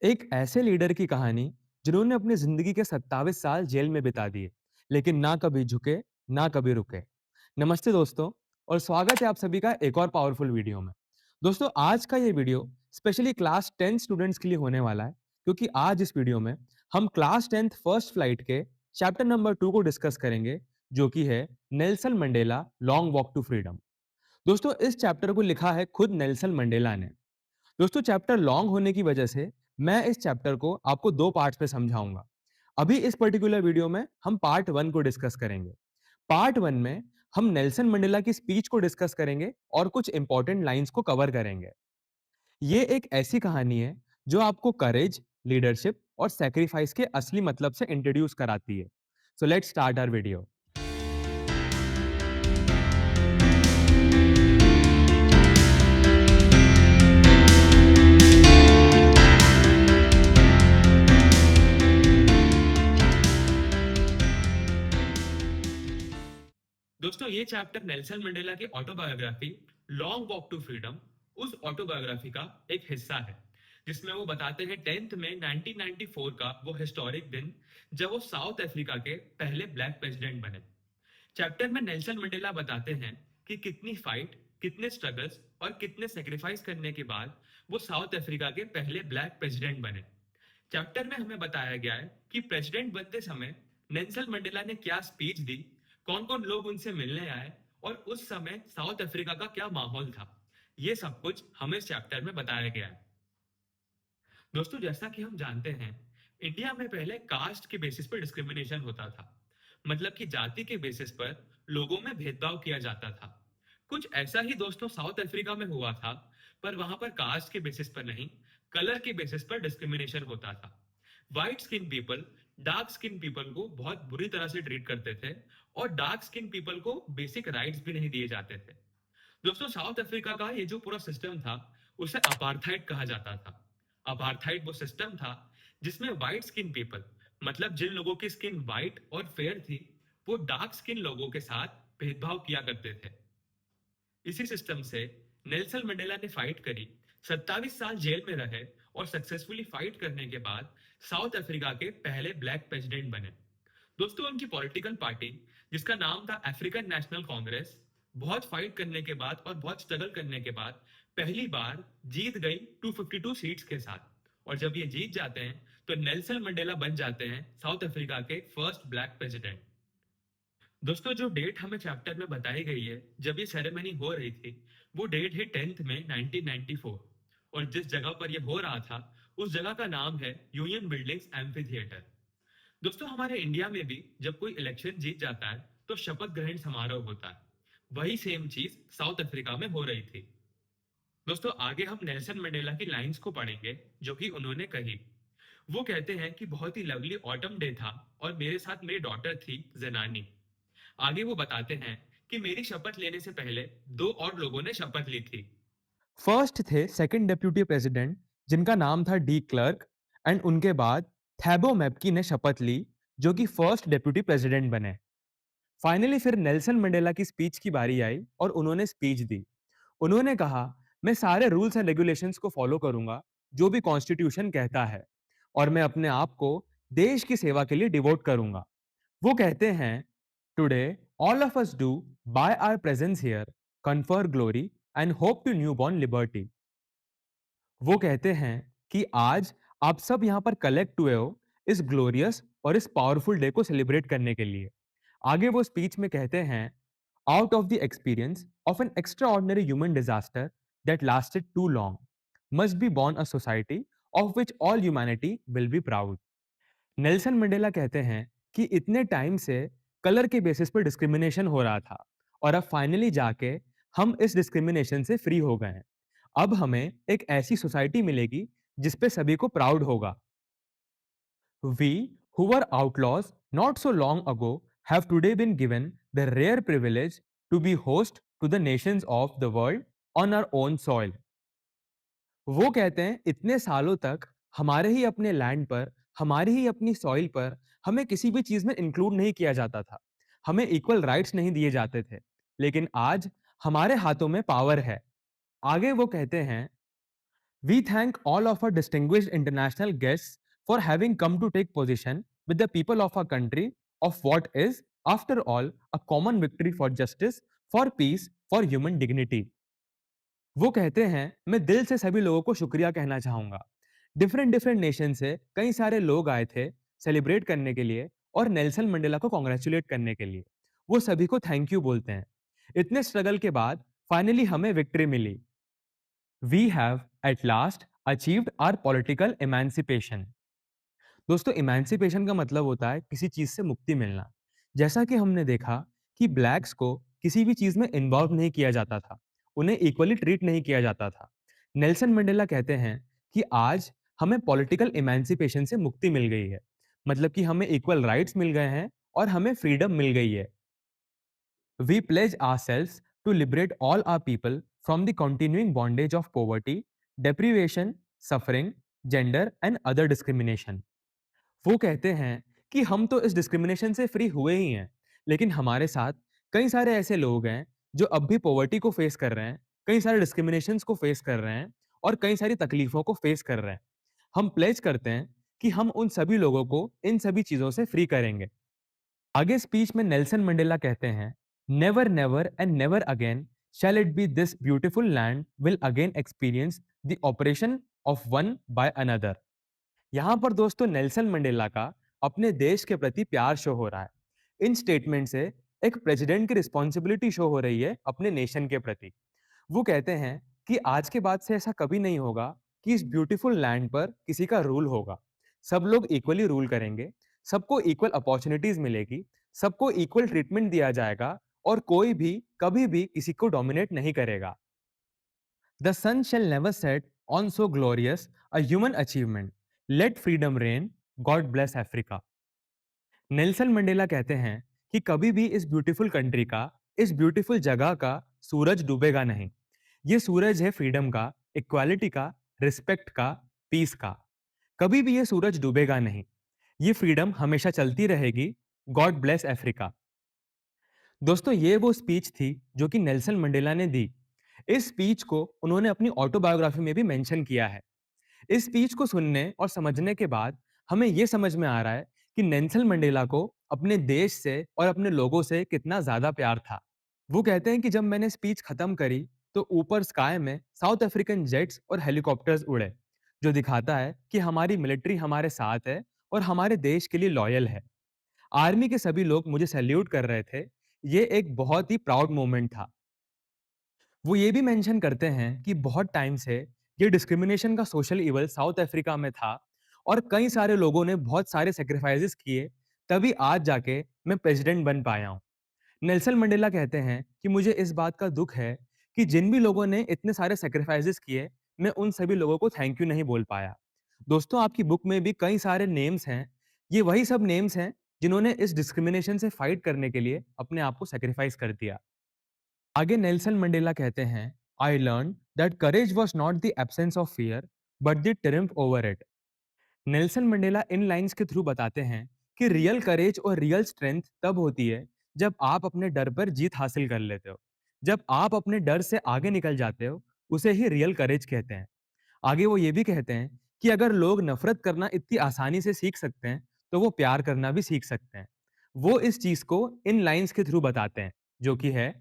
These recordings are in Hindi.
एक ऐसे लीडर की कहानी जिन्होंने अपनी जिंदगी के 27 साल जेल में बिता दिए, लेकिन ना कभी झुके, ना कभी रुके। नमस्ते दोस्तों, और स्वागत है आप सभी का एक और पावरफुल वीडियो में। दोस्तों, आज का ये वीडियो स्पेशली क्लास 10 स्टूडेंट्स के लिए होने वाला है, क्योंकि आज इस वीडियो में हम क्लास 10th फर्स्ट फ्लाइट के चैप्टर नंबर 2 को डिस्कस करेंगे, जो कि है Nelson Mandela long walk to freedom. दोस्तों, इस चैप्टर को लिखा है खुद नेल्सन मंडेला ने। दोस्तों, चैप्टर लॉन्ग होने की वजह से मैं इस चैप्टर को आपको दो पार्ट्स में समझाऊंगा। अभी इस पर्टिकुलर वीडियो में हम पार्ट वन को डिस्कस करेंगे। पार्ट वन में हम नेल्सन मंडेला की स्पीच को डिस्कस करेंगे और कुछ इंपॉर्टेंट लाइंस को कवर करेंगे। ये एक ऐसी कहानी है जो आपको करेज, लीडरशिप और सेक्रीफाइस के असली मतलब से इंट्रोड्यूस कराती है। So let's start our video. दोस्तों, ये चैप्टर नेल्सन मंडेला की autobiography long walk to freedom, उस ऑटोबायोग्राफी का एक हिस्सा है जिसमें वो बताते हैं 10th में 1994 का वो हिस्टोरिक दिन जब वो साउथ अफ्रीका के पहले ब्लैक प्रेसिडेंट बने। चैप्टर में नेल्सन मंडेला बताते हैं कि कितनी फाइट, कितने स्ट्रगल्स और कितने सेक्रीफाइस करने के बाद वो साउथ अफ्रीका के पहले ब्लैक प्रेसिडेंट बने। चैप्टर में हमें बताया गया है कि प्रेसिडेंट बनते समय नेल्सन मंडेला ने क्या स्पीच दी, कौन कौन लोग उनसे मिलने आए और उस समय साउथ अफ्रीका का क्या माहौल था। ये सब कुछ हमें इस चैप्टर में बताया गया है। दोस्तों, जैसा कि हम जानते हैं, इंडिया में पहले कास्ट के बेसिस पर डिस्क्रिमिनेशन होता था। मतलब कि जाति के बेसिस पर लोगों में भेदभाव किया जाता था। कुछ ऐसा ही दोस्तों साउथ अफ्रीका में हुआ था, पर वहां पर कास्ट के बेसिस पर नहीं, कलर के बेसिस पर डिस्क्रिमिनेशन होता था। White skin people dark skin people को बहुत बुरी तरह से ट्रीट करते थे, और डार्क स्किन पीपल को बेसिक राइट्स भी नहीं दिए जाते थे। दोस्तों, साउथ अफ्रीका का ये जो पूरा सिस्टम था, उसे अपार्थाइड कहा जाता था। अपार्थाइड वो सिस्टम था जिसमें व्हाइट स्किन पीपल, मतलब जिन लोगों की स्किन व्हाइट और फेयर थी, वो डार्क स्किन लोगों के साथ भेदभाव किया करते थे। इसी सिस्टम से नेल्सन मंडेला ने फाइट करी, 27 साल जेल में रहे और सक्सेसफुली फाइट करने के बाद साउथ अफ्रीका के पहले ब्लैक प्रेसिडेंट बने। दोस्तों, उनकी पॉलिटिकल पार्टी, जिसका नाम था अफ्रीकन नेशनल कांग्रेस, बहुत फाइट करने के बाद और बहुत स्ट्रगल करने के बाद पहली बार जीत गई 252 सीट्स के साथ। और जब ये जीत जाते हैं तो नेल्सन मंडेला बन जाते हैं साउथ अफ्रीका के फर्स्ट ब्लैक प्रेसिडेंट। दोस्तों, जो डेट हमें चैप्टर में बताई गई है जब ये सेरेमनी हो रही थी, वो डेट है 10th में 1994। और जिस जगह पर ये हो रहा था, उस जगह का नाम है यूनियन बिल्डिंग्स एम्फी थिएटर। दोस्तों, हमारे इंडिया में भी जब कोई इलेक्शन जीत जाता है तो शपथ ग्रहण समारोह होता है। वही सेम चीज साउथ अफ्रीका में हो रही थी। दोस्तों, आगे हम नेल्सन मंडेला की लाइंस को पढ़ेंगे जो कि उन्होंने कही। वो कहते हैं कि बहुत ही लवली ऑटम डे था और मेरे साथ मेरी डॉटर थी ज़ेनानी। आगे वो बताते हैं कि मेरी शपथ लेने से पहले दो और लोगों ने शपथ ली थी। फर्स्ट थे सेकंड डेप्यूटी प्रेसिडेंट, जिनका नाम था डी क्लर्क, एंड उनके बाद थैबो मैप्की ने शपथ ली, जो कि फर्स्ट डेप्यूटी प्रेसिडेंट बने। फाइनली फिर नेल्सन मंडेला की स्पीच की बारी आई और उन्होंने स्पीच दी। उन्होंने कहा, मैं सारे रूल्स एंड रेगुलेशंस को फॉलो करूंगा जो भी कॉन्स्टिट्यूशन कहता है, और मैं अपने आप को देश की सेवा के लिए डिवोट करूंगा। वो कहते हैं, today all of us do by our presence here confer glory and hope to new born liberty. वो कहते हैं कि आज आप सब यहाँ पर कलेक्ट हुए हो इस ग्लोरियस और इस पावरफुल डे को सेलिब्रेट करने के लिए। आगे वो स्पीच में कहते हैं, out of the experience of an extraordinary human disaster that lasted too long must be born a society of which all humanity will be proud. Nelson Mandela कहते हैं कि इतने टाइम से कलर के बेसिस पर डिस्क्रिमिनेशन हो रहा था, और अब फाइनली जाके हम इस डिस्क्रिमिनेशन से फ्री हो गए हैं। अब हमें एक ऐसी सोसाइटी मिलेगी जिस पे सभी को प्राउड होगा। We, who were outlaws not so long ago, have today been given the rare privilege to be host to the nations of the world on our own soil. वो कहते हैं, इतने सालों तक हमारे ही अपने लैंड पर, हमारी ही अपनी सॉइल पर हमें किसी भी चीज में इंक्लूड नहीं किया जाता था। हमें इक्वल राइट्स नहीं दिए जाते थे, लेकिन आज हमारे हाथों में पावर है। आगे वो कहते हैं, We thank all of our distinguished international guests for having come to take position with the people of our country of what is, after all, a common victory for justice, for peace, for human dignity. वो कहते हैं, मैं दिल से सभी लोगों को शुक्रिया कहना चाहूंगा। डिफरेंट डिफरेंट नेशन से कई सारे लोग आए थे सेलिब्रेट करने के लिए और नेल्सन मंडेला को कॉन्ग्रेचुलेट करने के लिए। वो सभी को थैंक यू बोलते हैं। इतने स्ट्रगल के बाद फाइनली हमें विक्ट्री मिली। We have at last achieved our political emancipation. दोस्तों, इमेंसिपेशन का मतलब होता है किसी चीज से मुक्ति मिलना। जैसा कि हमने देखा कि ब्लैक्स को किसी भी चीज में इन्वॉल्व नहीं किया जाता था, उन्हें इक्वली ट्रीट नहीं किया जाता था। नेल्सन मंडेला कहते हैं कि आज हमें पॉलिटिकल इमेंसिपेशन से मुक्ति मिल गई है, मतलब कि हमें इक्वल राइट्स मिल गए हैं और हमें फ्रीडम मिल गई है। We pledge ourselves to liberate all our people from the continuing bondage of poverty, deprivation, suffering, gender and other discrimination. वो कहते हैं कि हम तो इस डिस्क्रिमिनेशन से फ्री हुए ही हैं, लेकिन हमारे साथ कई सारे ऐसे लोग हैं जो अब भी पॉवर्टी को फेस कर रहे हैं, कई सारे डिस्क्रिमिनेशंस को फेस कर रहे हैं और कई सारी तकलीफों को फेस कर रहे हैं। हम प्लेज करते हैं कि हम उन सभी लोगों को इन सभी चीजों से फ्री करेंगे। आगे स्पीच में नेल्सन मंडेला कहते हैं, never never and never again shall it be this beautiful land will again experience the operation of one by another. यहां पर दोस्तों नेल्सन मंडेला का अपने देश के प्रति प्यार शो हो रहा है। इन स्टेटमेंट से एक प्रेसिडेंट की रिस्पॉन्सिबिलिटी शो हो रही है अपने नेशन के प्रति। वो कहते हैं कि आज के बाद से ऐसा कभी नहीं होगा कि इस ब्यूटीफुल लैंड पर किसी का रूल होगा। सब लोग इक्वली रूल करेंगे, सबको इक्वल अपॉर्चुनिटीज मिलेगी, सबको इक्वल ट्रीटमेंट दिया जाएगा और कोई भी कभी भी किसी को डोमिनेट नहीं करेगा। The sun shall never set on so glorious a human achievement. Let freedom reign. God bless Africa. Nelson Mandela कहते हैं कि कभी भी इस ब्यूटीफुल कंट्री का, इस ब्यूटीफुल जगह का सूरज डूबेगा नहीं। ये सूरज है फ्रीडम का, इक्वालिटी का, रिस्पेक्ट का, पीस का। कभी भी ये सूरज डूबेगा नहीं। ये फ्रीडम हमेशा चलती रहेगी। God bless Africa. दोस्तों, ये वो स्पीच थी जो कि नेल्सन मंडेला ने दी। इस स्पीच को उन्होंने अपनी ऑटोबायोग्राफी में भी मेंशन किया है। इस स्पीच को सुनने और समझने के बाद हमें यह समझ में आ रहा है कि नेल्सन मंडेला को अपने देश से और अपने लोगों से कितना ज्यादा प्यार था। वो कहते हैं कि जब मैंने स्पीच खत्म करी तो ऊपर स्काई में साउथ अफ्रीकन जेट्स और हेलीकॉप्टर्स उड़े, जो दिखाता है कि हमारी मिलिट्री हमारे साथ है और हमारे देश के लिए लॉयल है। आर्मी के सभी लोग मुझे सैल्यूट कर रहे थे। ये एक बहुत ही प्राउड मोमेंट था। वो ये भी मेंशन करते हैं कि बहुत टाइम से ये डिस्क्रिमिनेशन का सोशल इवल साउथ अफ्रीका में था और कई सारे लोगों ने बहुत सारे सेक्रीफाइसेस किए, तभी आज जाके मैं प्रेसिडेंट बन पाया हूँ। नेल्सन मंडेला कहते हैं कि मुझे इस बात का दुख है कि जिन भी लोगों ने इतने सारे सेक्रीफाइसेस किए, मैं उन सभी लोगों को थैंक यू नहीं बोल पाया। दोस्तों, आपकी बुक में भी कई सारे नेम्स हैं। ये वही सब नेम्स हैं जिन्होंने इस डिस्क्रिमिनेशन से फाइट करने के लिए अपने आप को सेक्रीफाइस कर दिया। आगे नेल्सन मंडेला कहते हैं, I learn that courage was not the absence of fear but the triumph over it. Nelson Mandela in lines के थ्रू बताते हैं कि रियल करेज और रियल स्ट्रेंथ तब होती है जब आप अपने डर पर जीत हासिल कर लेते हो। जब आप अपने डर से आगे निकल जाते हो, उसे ही रियल करेज कहते हैं। आगे वो ये भी कहते हैं कि अगर लोग नफरत करना इतनी आसानी से सीख सकते हैं, तो वो प्यार करना भी सीख सकते हैं। वो इस चीज को इन लाइंस के थ्रू बताते हैं, जो कि है,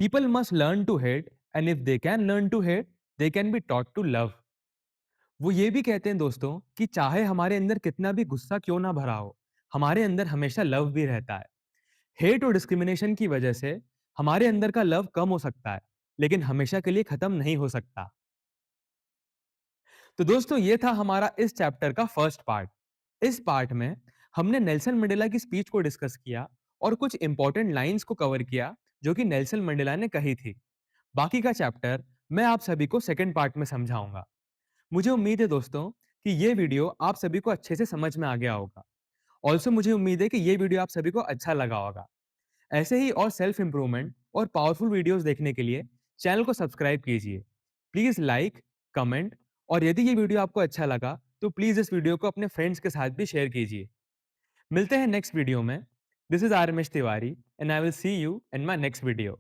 people must learn to hate, and if they can learn to hate, they can be taught to love. वो ये भी कहते हैं दोस्तों कि चाहे हमारे अंदर कितना भी गुस्सा क्यों ना भरा हो, हमारे अंदर हमेशा लव भी रहता है। हेट और डिस्क्रिमिनेशन की वजह से हमारे अंदर का लव कम हो सकता है, लेकिन हमेशा के लिए खत्म नहीं हो सकता। तो दोस्तों, ये था हमारा इस चैप्टर का फर्स्ट पार्ट। इस पार्ट में हमने नेल्सन मंडेला की स्पीच को डिस्कस किया और कुछ इंपॉर्टेंट लाइंस को कवर किया जो कि नेल्सन मंडेला ने कही थी। बाकी का चैप्टर मैं आप सभी को सेकंड पार्ट में समझाऊंगा। मुझे उम्मीद है दोस्तों कि ये वीडियो आप सभी को अच्छे से समझ में आ गया होगा। ऑल्सो मुझे उम्मीद है कि ये वीडियो आप सभी को अच्छा लगा होगा। ऐसे ही और सेल्फ इंप्रूवमेंट और पावरफुल वीडियोस देखने के लिए चैनल को सब्सक्राइब कीजिए। प्लीज लाइक, कमेंट और यदि ये वीडियो आपको अच्छा लगा तो प्लीज इस वीडियो को अपने फ्रेंड्स के साथ भी शेयर कीजिए। मिलते हैं नेक्स्ट वीडियो में। This is R M S Tiwari and I will see you in my next video.